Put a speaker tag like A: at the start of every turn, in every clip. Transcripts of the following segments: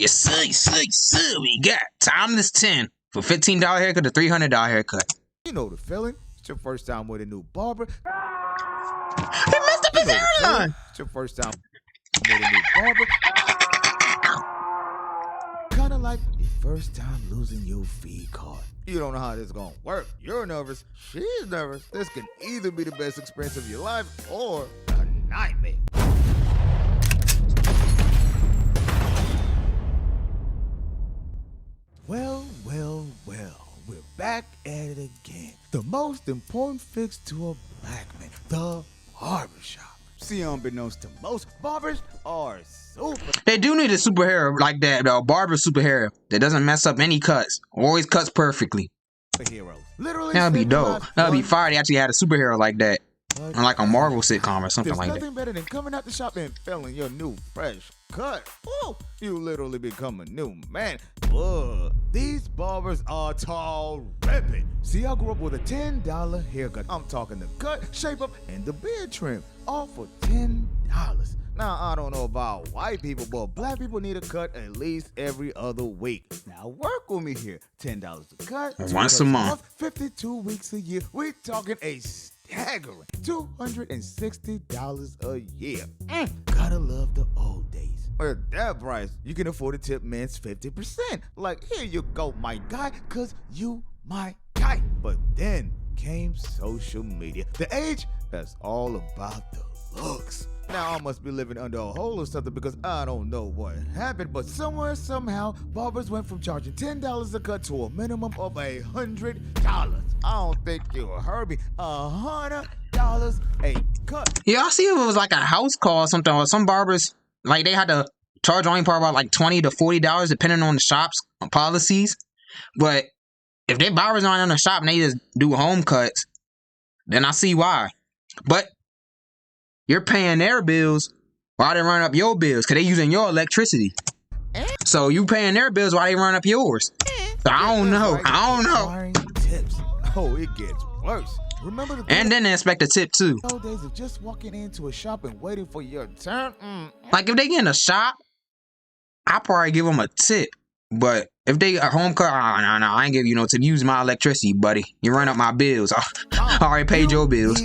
A: Yes, sir, we got Timeless 10 for $15 haircut to $300 haircut.
B: You know the feeling. It's your first time with a new barber.
A: He messed up his hairline.
B: It's your first time with a new barber. Kind of like your first time losing your feed card. You don't know how this is gonna work. You're nervous. She's nervous. This can either be the best experience of your life or a nightmare. Well. We're back at it again. The most important fix to a black man, the barbershop. See, unbeknownst to most, barbers are super.
A: They do need a superhero like that, though. Barber superhero that doesn't mess up any cuts. Always cuts perfectly.
B: Heroes. Literally.
A: That'd be dope. That'd be fire. They actually had a superhero like that. Or like a Marvel sitcom or something like that.
B: There's nothing better than coming out the shop and feeling your new fresh cut. Whoa, you literally become a new man. Whoa, these barbers are tall ripping. See, I grew up with a $10 haircut. I'm talking the cut, shape up, and the beard trim. All for $10. Now, I don't know about white people, but black people need a cut at least every other week. Now, work with me here. $10 a cut.
A: Once a month.
B: 52 weeks a year. We're talking a staggering $260 a year. Gotta love the old days. At that price, you can afford to tip men's 50%. Like, here you go, my guy, cause you my guy. But then came social media. The age, that's all about the looks. Now, I must be living under a hole or something because I don't know what happened, but somewhere, somehow, barbers went from charging $10 a cut to a minimum of $100. I don't think you heard me. $100 a cut.
A: Yeah, I see if it was like a house call or something, or some barbers, like they had to charge only part about like $20 to $40 depending on the shop's policies. But if they barbers aren't in the shop and they just do home cuts, then I see why. But you're paying their bills while they run up your bills because they using your electricity. So you paying their bills while they run up yours. So I don't know.
B: Tips. Oh, it gets worse. Remember the
A: and then they expect a tip too.
B: old days of just walking into a shop and waiting for your turn.
A: Like if they get in a shop, I probably give them a tip. But if they a home cut, no, I ain't give you no tip. Use my electricity, buddy. You run up my bills. I already paid your bills.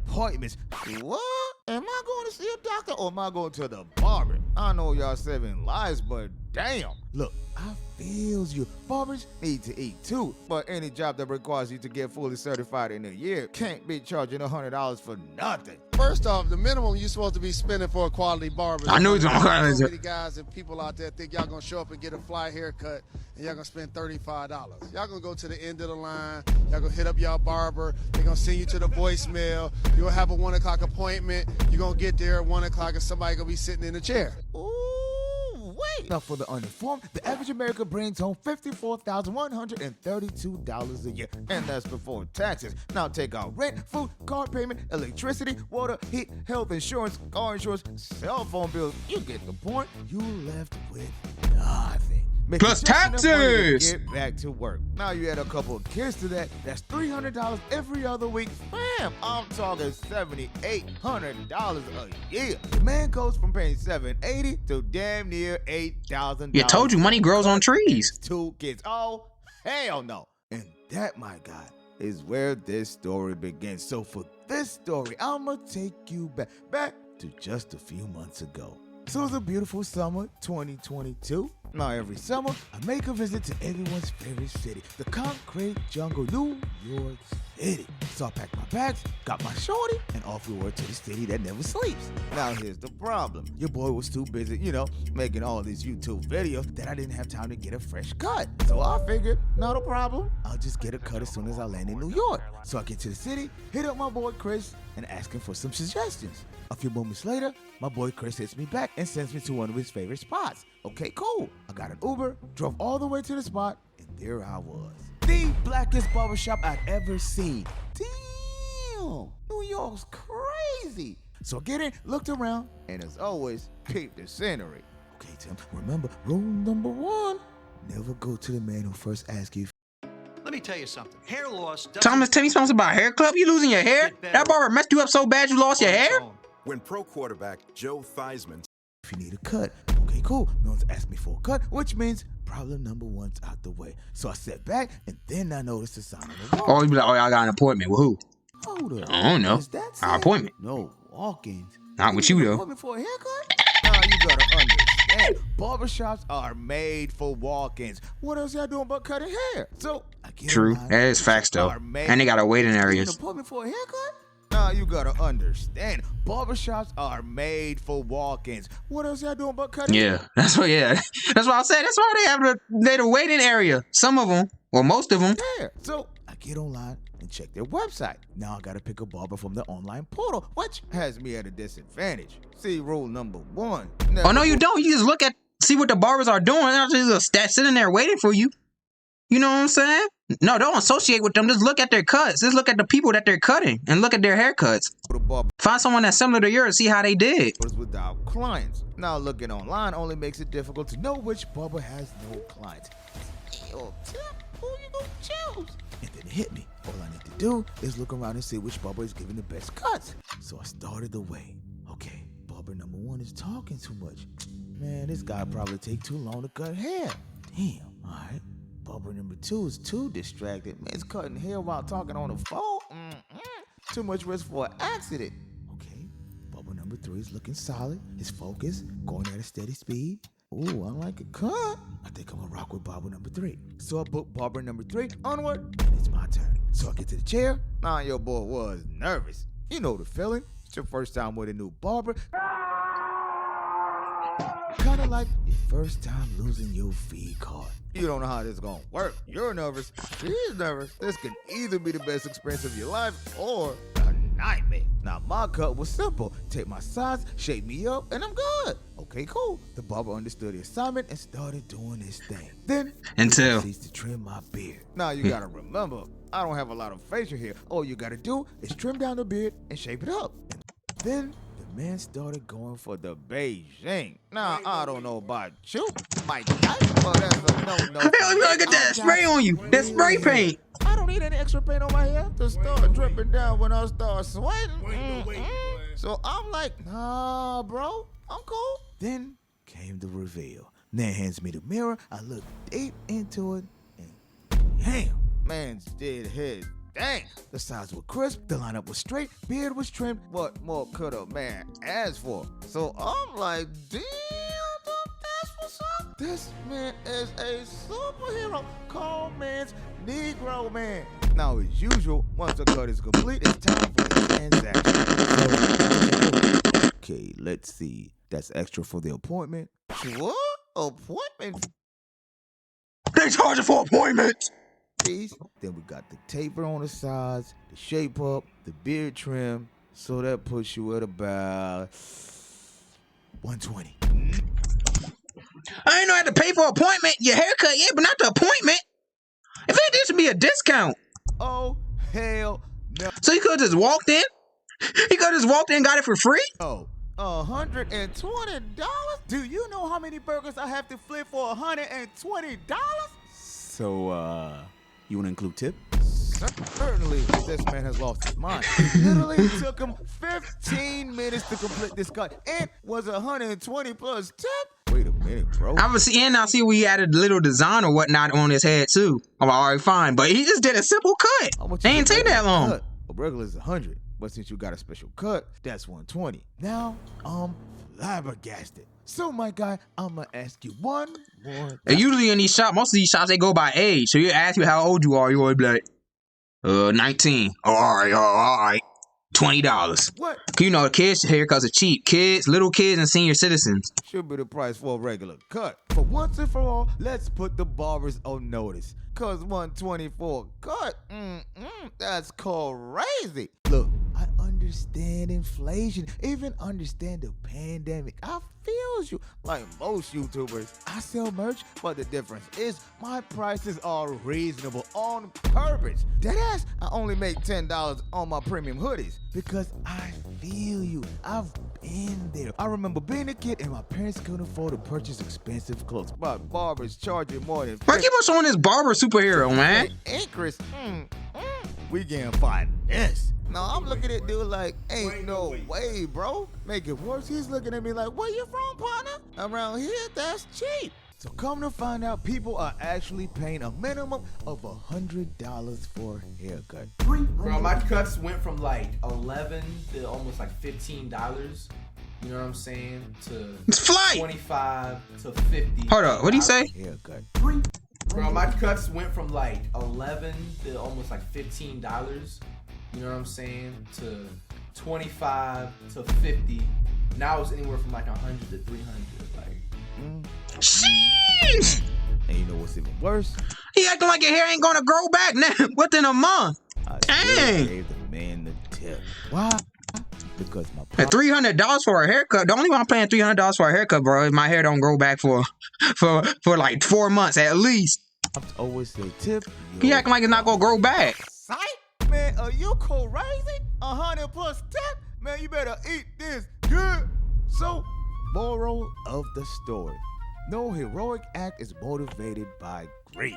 B: Appointments. What? Am I going to see a doctor or am I going to the barber? I know y'all saving lives, but damn. Look, I feels you. Barbers need to eat too, but any job that requires you to get fully certified in a year can't be charging $100 for nothing.
C: First off, the minimum you're supposed to be spending for a quality barber.
A: I know it's
C: so many guys and people out there think y'all gonna show up and get a fly haircut and y'all gonna spend $35. Y'all gonna go to the end of the line. Y'all gonna hit up y'all barber. They're gonna send you to the voicemail. You're gonna have a 1 o'clock appointment. You're gonna get there at 1 o'clock and somebody gonna be sitting in a chair.
B: Ooh, wait. Now, for the uninformed, the average American brings home $54,132 a year, and that's before taxes. Now, take out rent, food, car payment, electricity, water, heat, health insurance, car insurance, cell phone bills. You get the point. You left with nothing. Make
A: Plus
B: just enough money to
A: taxes.
B: Get back to work. Now you add a couple of kids to that. That's $300 every other week. Bam! I'm talking $7,800 a year. The man goes from paying $780 to damn near $8,000.
A: You told you money grows on trees.
B: 2 kids. Oh, hell no. And that, my God, is where this story begins. So for this story, I'ma take you back to just a few months ago. So it was a beautiful summer, 2022. Now every summer, I make a visit to everyone's favorite city, the concrete jungle, New York City. So I packed my bags, got my shorty, and off we were to the city that never sleeps. Now here's the problem. Your boy was too busy, making all these YouTube videos that I didn't have time to get a fresh cut. So I figured, not a problem. I'll just get a cut as soon as I land in New York. So I get to the city, hit up my boy Chris, and ask him for some suggestions. A few moments later, my boy Chris hits me back and sends me to one of his favorite spots. Okay, cool. I got an Uber, drove all the way to the spot, and there I was. The blackest barbershop I've ever seen. Damn, New York's crazy. So I get in, looked around, and as always, peeped the scenery. Okay, Tim, remember, rule number 1, never go to the man who first asks you.
D: Let me tell you something. Hair loss doesn't
A: Thomas, tell me something about hair club. You losing your hair? That barber messed you up so bad you lost your hair?
E: When pro quarterback Joe Theismann.
B: If you need a cut, okay, cool. No one's asked me for a cut, which means problem number one's out the way. So I sat back, and then I noticed a sign on the wall.
A: Or you be like, oh, I got an appointment with who?
B: Hold up.
A: I don't know.
B: Is that
A: Our
B: it?
A: appointment.
B: No walk-ins.
A: Not with
B: need
A: you,
B: an
A: though.
B: Appointment for a haircut? Nah, you gotta understand. Barbershops are made for walk-ins. What else y'all doing but cutting hair? So I get
A: True.
B: in line,
A: That is facts, though.
B: are made-
A: And they got a waiting
B: You need
A: areas.
B: an appointment for a haircut? Nah, you gotta understand. Barbershops are made for walk-ins. What else y'all doing but cutting hair?
A: Yeah, that's what. Yeah, that's what I said. That's why they have the waiting area. Some of them, or most of them.
B: Hair. So I get online and check their website. Now I gotta pick a barber from the online portal, which has me at a disadvantage. See rule number one.
A: Oh no, you don't. You just look at, see what the barbers are doing. They're just sitting there waiting for you. You know what I'm saying? No, don't associate with them. Just look at their cuts. Just look at the people that they're cutting and look at their haircuts.
B: The barber
A: Find someone that's similar to yours. See how they did.
B: without clients. Now looking online only makes it difficult to know which barber has no clients. Yo, Tim, who you gonna choose? And then it hit me. All I need to do is look around and see which barber is giving the best cuts. So I started the way. Okay, barber number one is talking too much. Man, this guy probably take too long to cut hair. Damn, all right. Barber number two is too distracted. Man's cutting hair while talking on the phone. Too much risk for an accident. Okay, barber number three is looking solid. His focus, going at a steady speed. Ooh, I like a cut. I think I'm gonna rock with barber number three. So I book barber number three, onward, and it's my turn. So I get to the chair. Nah, your boy was nervous. You know the feeling. It's your first time with a new barber. Kinda like your first time losing your feed card. You don't know how this is gonna work. You're nervous. She's nervous. This could either be the best experience of your life or a nightmare. Now my cut was simple. Take my size, shape me up, and I'm good. Okay, cool. The barber understood the assignment and started doing his thing. Then
A: Until-
B: he proceeds to trim my beard. Now you gotta remember, I don't have a lot of facial hair. All you gotta do is trim down the beard and shape it up. Then the man started going for the Beijing. Now, I don't know about you, Mike Tyson, but that's a no-no.
A: Hell, you gotta get that spray on you. That spray paint.
B: I don't need any extra paint on my hair to start dripping down when I start sweating. So I'm like, nah, bro, I'm cool. Then came the reveal. Man hands me the mirror. I look deep into it, and damn, man's dead head. Dang, the sides were crisp, the lineup was straight, beard was trimmed. What more could a man ask for? So I'm like, damn, that's what's up. This man is a superhero. Call man's Negro man. Now, as usual, once the cut is complete, it's time for the transaction. So, okay, let's see. That's extra for the appointment. What? Appointment
A: They charging for appointments.
B: fees? Then we got the taper on the sides, the shape up, the beard trim. So that puts you at about 120.
A: I ain't know I had to pay for an appointment. Your haircut, yeah, but not the appointment. If it should be a discount.
B: Oh, hell no.
A: So you could have just walked in? He could have just walked in and got it for free?
B: $120? Do you know how many burgers I have to flip for $120? So, you wanna include tip? Certainly, this man has lost his mind. It literally took him 15 minutes to complete this cut and was 120 plus tip. Wait a minute, bro.
A: I see we added a little design or whatnot on his head too. I'm like, all right, fine. But he just did a simple cut.
B: How much
A: They
B: is
A: ain't
B: a
A: take that
B: regular
A: long.
B: cut? A regular is 100, but since you got a special cut, that's 120. Now I'm flabbergasted. So my guy, I'ma ask you one more.
A: And usually in these shops, most of these shops, they go by age. So you ask you how old you are, you always be like, 19. Oh, all right. $20.
B: What?
A: You know, kids' haircuts are cheap. Kids, little kids, and senior citizens.
B: Should be the price for a regular cut. For once and for all, let's put the barbers on notice. Cause 124 cut, that's crazy. Look, I understand inflation, even understand the pandemic. I feels you. Like most YouTubers, I sell merch, but the difference is my prices are reasonable on purpose. Deadass, I only make $10 on my premium hoodies because I feel you. I've been there. I remember being a kid and my parents couldn't afford to purchase expensive clothes, but barbers charging more than
A: Why keep on showing this barber superhero, man?
B: acres. we getting finesse. No, I'm looking at dude like, ain't no way, bro. Make it worse, he's looking at me like, where you from, partner? Around here, that's cheap. So come to find out, people are actually paying a minimum of $100 for a haircut.
E: Bro, my cuts went from like $11 to almost like $15. You know what I'm saying? To
A: It's flight.
E: 25 to 50.
A: Hold up, what'd he say?
B: Haircut.
E: Bro, my cuts went from like $11 to almost like $15. You know what I'm saying? To 25 to 50. Now it's anywhere from like 100 to 300. Like,
A: Sheesh.
B: And you know what's even worse?
A: He acting like your hair ain't gonna grow back now within a month.
B: I
A: Dang.
B: still gave the man the tip. Why? Because my
A: At $300 for a haircut. The only one I'm paying $300 for a haircut, bro, is my hair don't grow back for like 4 months at least.
B: pops always say tip.
A: He acting like it's not gonna grow back.
B: Sight? Man, are you crazy? 100 plus tip? Man, you better eat this good. So, moral of the story. No heroic act is motivated by greed.